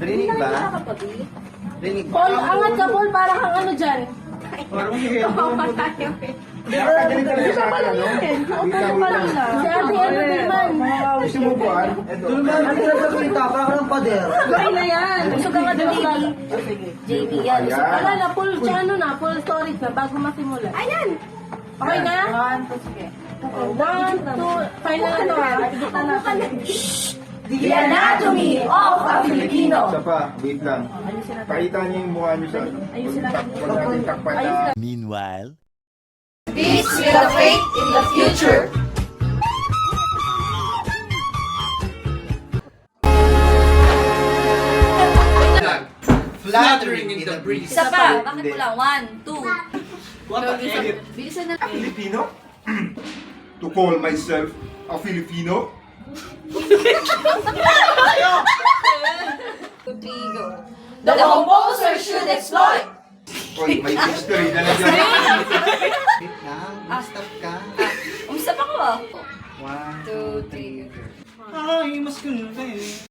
Rinig ba? Rinig ba? Paul, angat ka, Paul. Parang kang ano dyan. Parang hindi. Isa pa lang yun. Upo pa lang na. Si Ate ano naman. Gusto mo ba? Doon ba? Ang pinagkakita ka ng pader. Okay na yan. Gusto ka nga JB. JB yan. Ayan. Wala na, full ano na, full storage na bago masimula. Ayan. Okay na? 1, 2, sige. 1, 2, final na to ha. Igitan natin. The Anatomy of a Filipino. Isa pa, wait lang. Pakita niyo yung mukha niyo sa... Ayusin natin. Wala natin takpan na... Meanwhile, Peace with a faith in the future. Fluttering in the breeze. Isa pa, bakit mo lang? 1, 2. What the hell? Bilisan na. Filipino? To call myself a Filipino? 2, 3, go. The composer should exploit. Oy, may history na lang dyan. Wait lang, stop ka. Umusta pa ko ah? 1, 2, 3, go. Ay, mas ganun kayo.